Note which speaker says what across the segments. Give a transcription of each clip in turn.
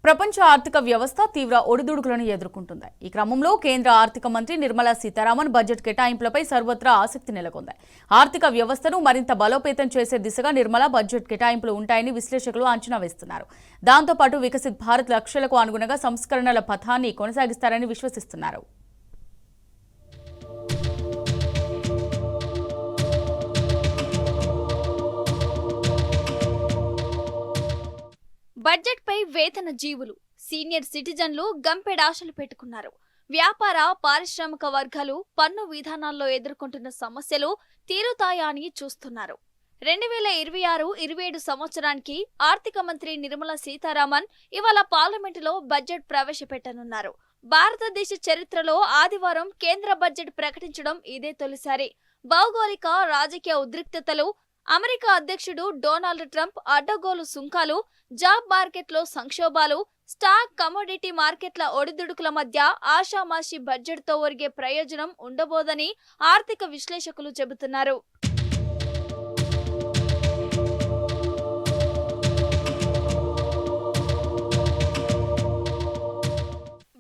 Speaker 1: ప్రపంచ ఆర్థిక వ్యవస్థ తీవ్ర ఒడిదుడుకులను ఎదుర్కొంటుంది. ఈ క్రమంలో కేంద్ర ఆర్థిక మంత్రి నిర్మలా సీతారామన్ బడ్జెట్ కేటాయింపులపై సర్వత్రా ఆసక్తి నెలకొంది. ఆర్థిక వ్యవస్థను మరింత బలోపేతం చేసే దిశగా నిర్మలా బడ్జెట్ కేటాయింపులు ఉంటాయని విశ్లేషకులు అంచనా వేస్తున్నారు. దాంతో పాటు వికసిత్ భారత్ లక్ష్యాలకు అనుగుణంగా సంస్కరణల పథాన్ని కొనసాగిస్తారని విశ్వసిస్తున్నారు.
Speaker 2: బడ్జెట్ పై వేతన జీవులు, సీనియర్ సిటిజన్లు గంపెడాశలు పెట్టుకున్నారు. వ్యాపార, పారిశ్రామిక వర్గాలు పన్ను విధానాల్లో ఎదుర్కొంటున్న సమస్యలు తీరుతాయా అని చూస్తున్నారు. 2026-27 సంవత్సరానికి ఆర్థిక మంత్రి నిర్మలా సీతారామన్ ఇవాళ పార్లమెంటులో బడ్జెట్ ప్రవేశపెట్టనున్నారు. భారతదేశ చరిత్రలో ఆదివారం కేంద్ర బడ్జెట్ ప్రకటించడం ఇదే తొలిసారి. భౌగోళిక, రాజకీయ ఉద్రిక్తతలు, అమెరికా అధ్యక్షుడు డొనాల్డ్ ట్రంప్ అడ్డగోలు సుంకాలు, జాబ్ మార్కెట్లో సంక్షోభాలు, స్టాక్, కమోడిటీ మార్కెట్ల ఒడిదుడుకుల మధ్య ఆషామాషి బడ్జెట్తో ఒరిగే ప్రయోజనం ఉండబోదని ఆర్థిక విశ్లేషకులు చెబుతున్నారు.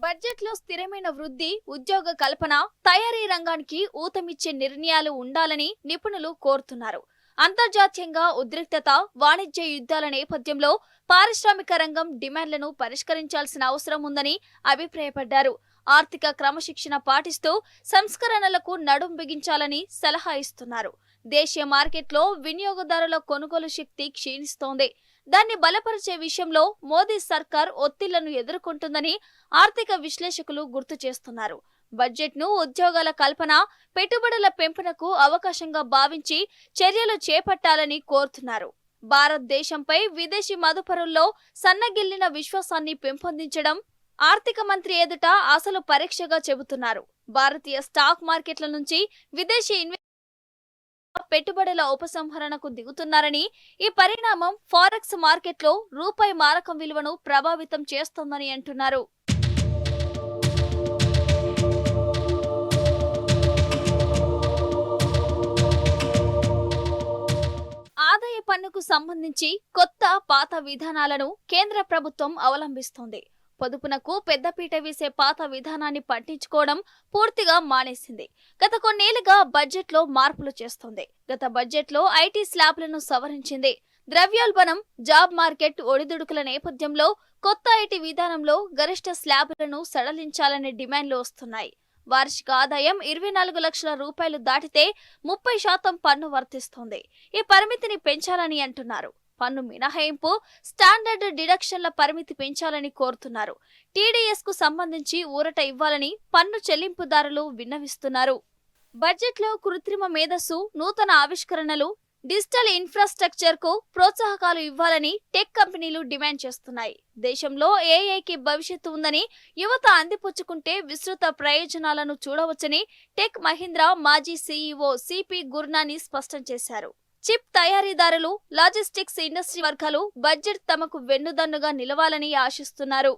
Speaker 2: బడ్జెట్లో స్థిరమైన వృద్ధి, ఉద్యోగ కల్పన, తయారీ రంగానికి ఊతమిచ్చే నిర్ణయాలు ఉండాలని నిపుణులు కోరుతున్నారు. అంతర్జాతీయంగా ఉద్రిక్తత, వాణిజ్య యుద్ధాల నేపథ్యంలో పారిశ్రామిక రంగం డిమాండ్లను పరిష్కరించాల్సిన అవసరం ఉందని అభిప్రాయపడ్డారు. ఆర్థిక క్రమశిక్షణ పాటిస్తూ సంస్కరణలకు నడుం బిగించాలని సలహా ఇస్తున్నారు. దేశీయ మార్కెట్లో వినియోగదారుల కొనుగోలు శక్తి క్షీణిస్తోంది. దాన్ని బలపరిచే విషయంలో మోదీ సర్కార్ ఒత్తిళ్లను ఎదుర్కొంటుందని ఆర్థిక విశ్లేషకులు గుర్తు చేస్తున్నారు. బడ్జెట్ను ఉద్యోగాల కల్పన, పెట్టుబడుల పెంపునకు అవకాశంగా భావించి చర్యలు చేపట్టాలని కోరుతున్నారు. భారతదేశంపై విదేశీ మదుపరుల్లో సన్నగిల్లిన విశ్వాసాన్ని పెంపొందించడం ఆర్థిక మంత్రి ఎదుట అసలు పరీక్షగా చెబుతున్నారు. భారతీయ స్టాక్ మార్కెట్ల నుంచి విదేశీ పెట్టుబడుల ఉపసంహరణకు దిగుతున్నారని, ఈ పరిణామం ఫారెక్స్ మార్కెట్లో రూపాయి మారకం విలువను ప్రభావితం చేస్తోందని అంటున్నారు. ఆదాయ పన్నుకు సంబంధించి కొత్త, పాత విధానాలను కేంద్ర ప్రభుత్వం అవలంబిస్తోంది. పొదుపునకు పెద్దపీట వేసే పాత విధానాన్ని పట్టించుకోవడం పూర్తిగా మానేసింది. గత కొన్నేళ్లుగా బడ్జెట్లో మార్పులు చేస్తోంది. గత బడ్జెట్లో ఐటీ స్లాబ్లను సవరించింది. ద్రవ్యోల్బణం, జాబ్ మార్కెట్ ఒడిదుడుకుల నేపథ్యంలో కొత్త ఐటీ విధానంలో గరిష్ట స్లాబ్లను సడలించాలనే డిమాండ్లు వస్తున్నాయి. వార్షిక ఆదాయం 24 లక్షల రూపాయలు దాటితే 30% పన్ను వర్తిస్తోంది. ఈ పరిమితిని పెంచాలని అంటున్నారు. పన్ను మినహాయింపు, స్టాండర్డ్ డిడక్షన్ల పరిమితి పెంచాలని కోరుతున్నారు. టీడీఎస్ కు సంబంధించి ఊరట ఇవ్వాలని పన్ను చెల్లింపుదారులు విన్నవిస్తున్నారు. బడ్జెట్లో కృత్రిమ మేధస్సు, నూతన ఆవిష్కరణలు, డిజిటల్ ఇన్ఫ్రాస్ట్రక్చర్ కు ప్రోత్సాహకాలు ఇవ్వాలని టెక్ కంపెనీలు డిమాండ్ చేస్తున్నాయి. దేశంలో ఏఐకి భవిష్యత్తు ఉందని యువత అందిపుచ్చుకుంటే విస్తృత ప్రయోజనాలను చూడవచ్చని టెక్ మహీంద్రా మాజీ సీఈఓ సిపి గుర్నానీ స్పష్టం చేశారు. చిప్ తయారీదారులు, లాజిస్టిక్స్ ఇండస్ట్రీ వర్గాలు బడ్జెట్ తమకు వెన్నుదన్నుగా నిలవాలని ఆశిస్తున్నారు.